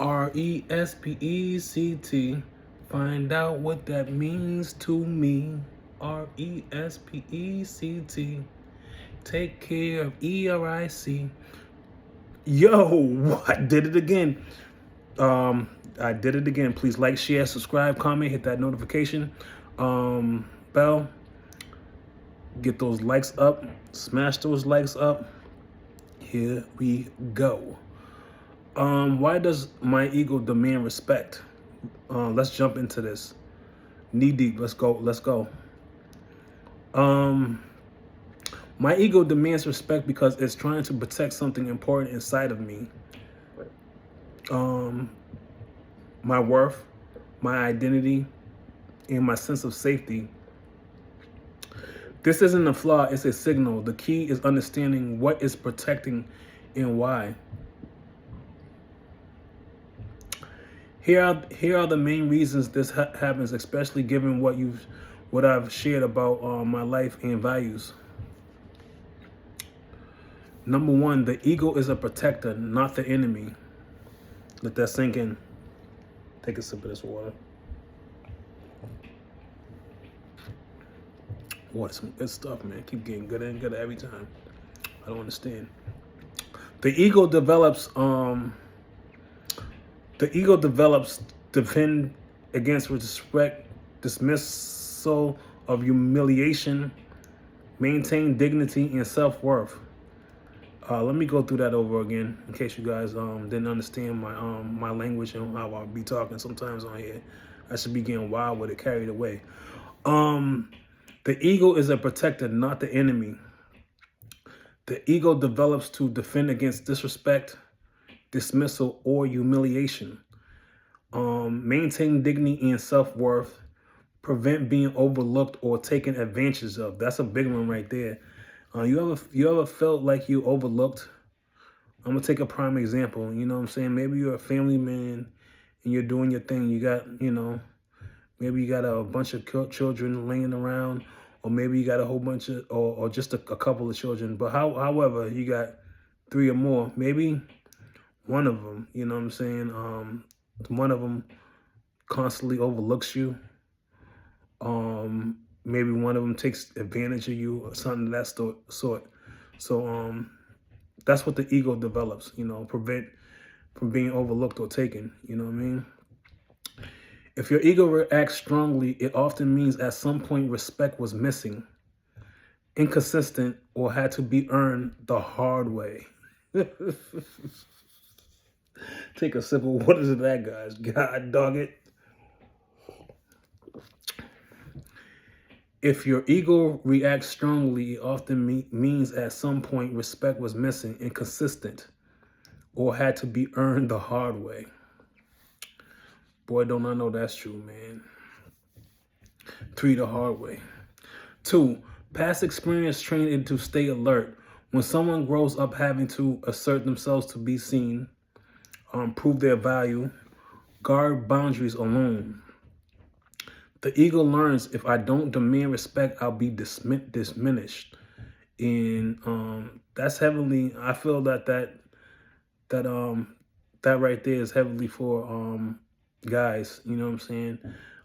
RESPECT. Find out what that means to me. RESPECT. Take care of ERIC. Yo, I did it again. I did it again. Please like, share, subscribe, comment, hit that notification bell. Get those likes up. Smash those likes up. Here we go. Why does my ego demand respect? Let's jump into this. Knee deep. Let's go. Let's go. My ego demands respect because it's trying to protect something important inside of me. My worth, my identity, and my sense of safety. This isn't a flaw, it's a signal. The key is understanding what is protecting and why. Here are the main reasons this happens, especially given what I've shared about my life and values. Number one, the ego is a protector, not the enemy. Let that sink in. Take a sip of this water. What, some good stuff, man. Keep getting gooder and gooder every time. I don't understand. The ego develops defend against respect, dismissal of humiliation, maintain dignity and self-worth. Let me go through that over again in case you guys didn't understand my language and how I'll be talking sometimes on here. I should be getting wild with it, carried away. The ego is a protector, not the enemy. The ego develops to defend against disrespect, dismissal, or humiliation. Maintain dignity and self-worth. Prevent being overlooked or taken advantage of. That's a big one right there. You ever felt like you overlooked? I'm gonna take a prime example. You know what I'm saying? Maybe you're a family man and you're doing your thing. You got, maybe you got a bunch of children laying around, or maybe you got a whole bunch of, or just a couple of children. But however, you got 3 or more. Maybe one of them, you know what I'm saying? One of them constantly overlooks you. Maybe one of them takes advantage of you or something of that sort. So that's what the ego develops, prevent from being overlooked or taken, you know what I mean? If your ego reacts strongly, it often means at some point respect was missing, inconsistent, or had to be earned the hard way. Take a sip of what is that, guys? God dog it. If your ego reacts strongly, it often means at some point respect was missing, inconsistent, or had to be earned the hard way. Boy, don't I know that's true, man. 3, the hard way. 2, past experience trained it to stay alert. When someone grows up having to assert themselves to be seen, prove their value, guard boundaries alone, the ego learns if I don't demand respect, I'll be diminished. And that's heavily, I feel that right there is heavily for guys, you know what I'm saying?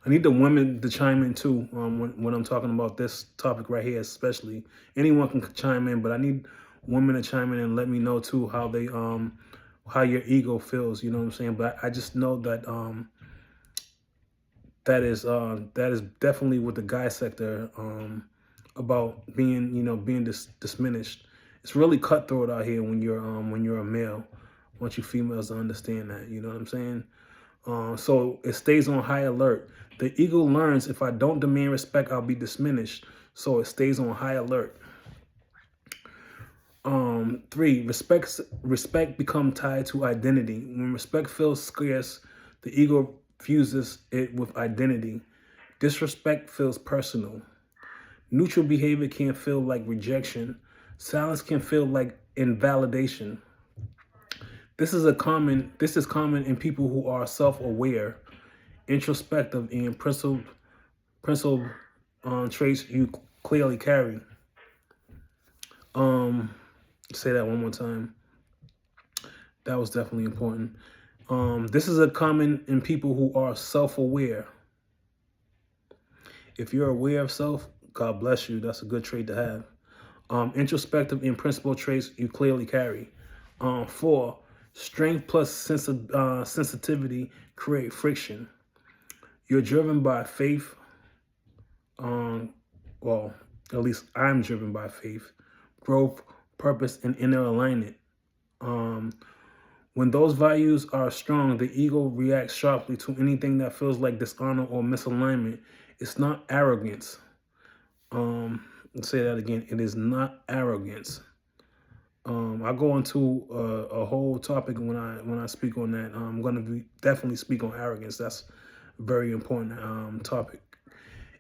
I need the women to chime in too when I'm talking about this topic right here, especially. Anyone can chime in, but I need women to chime in and let me know too how they how your ego feels, you know what I'm saying? But I just know that that is definitely with the guy sector about being diminished. It's really cutthroat out here when you're a male. I want you females to understand that, you know what I'm saying? So it stays on high alert. The ego learns if I don't demand respect, I'll be diminished. So it stays on high alert. 3, respect become tied to identity. When respect feels scarce, the ego fuses it with identity. Disrespect feels personal. Neutral behavior can feel like rejection. Silence can feel like invalidation. This is common in people who are self-aware, introspective, and principled traits you clearly carry. Say that one more time. That was definitely important. This is a common in people who are self-aware. If you're aware of self, God bless you. That's a good trait to have. Introspective and principal traits you clearly carry. 4, strength plus sensitivity create friction. You're driven by faith. Well, at least I'm driven by faith, growth, purpose, and inner alignment. When those values are strong, the ego reacts sharply to anything that feels like dishonor or misalignment. It's not arrogance. Let's say that again. It is not arrogance. I go into a whole topic when I speak on that. I'm going to definitely speak on arrogance. That's a very important topic.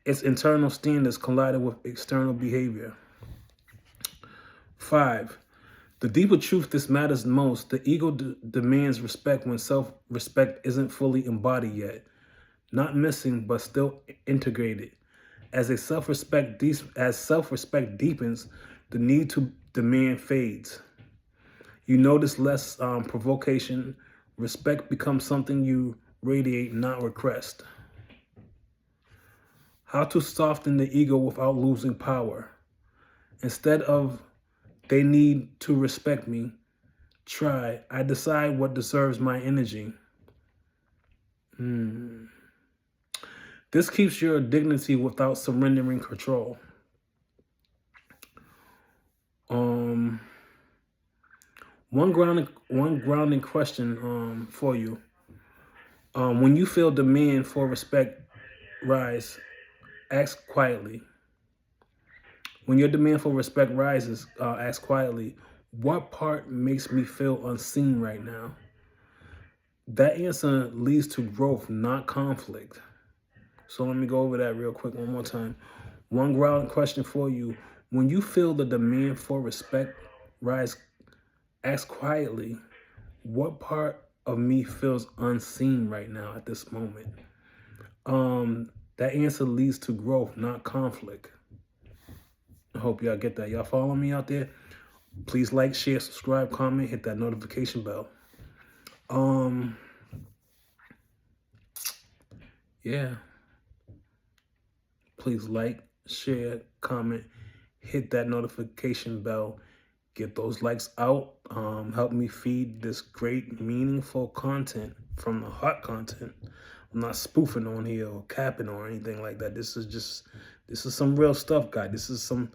Its internal standards collided with external behavior. 5, the deeper truth this matters most, the ego demands respect when self-respect isn't fully embodied yet. Not missing, but still integrated. As self-respect deepens, the need to demand fades. You notice less provocation. Respect becomes something you radiate, not request. How to soften the ego without losing power. Instead of they need to respect me, try, I decide what deserves my energy. This keeps your dignity without surrendering control. One grounding question for you. When you feel demand for respect rise, ask quietly. When your demand for respect rises, ask quietly, what part makes me feel unseen right now? That answer leads to growth, not conflict. So let me go over that real quick one more time. One grounding question for you. When you feel the demand for respect rise, ask quietly, what part of me feels unseen right now at this moment? That answer leads to growth, not conflict. I hope y'all get that. Y'all follow me out there? Please like, share, subscribe, comment, hit that notification bell. Yeah. Please like, share, comment, hit that notification bell. Get those likes out. Help me feed this great, meaningful content from the hot content. I'm not spoofing on here or capping or anything like that. This is some real stuff, guys. This is some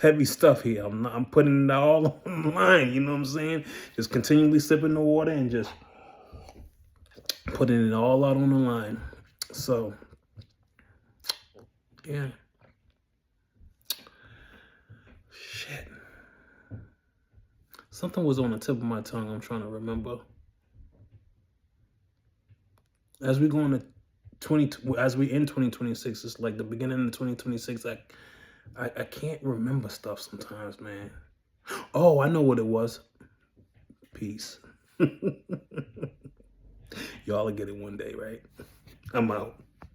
heavy stuff here. I'm putting it all on the line. You know what I'm saying? Just continually sipping the water and just putting it all out on the line. So, yeah. Shit. Something was on the tip of my tongue. I'm trying to remember. As we go into as we in 2026, it's like the beginning of 2026. I can't remember stuff sometimes, man. Oh, I know what it was. Peace. Y'all will get it one day, right? I'm out.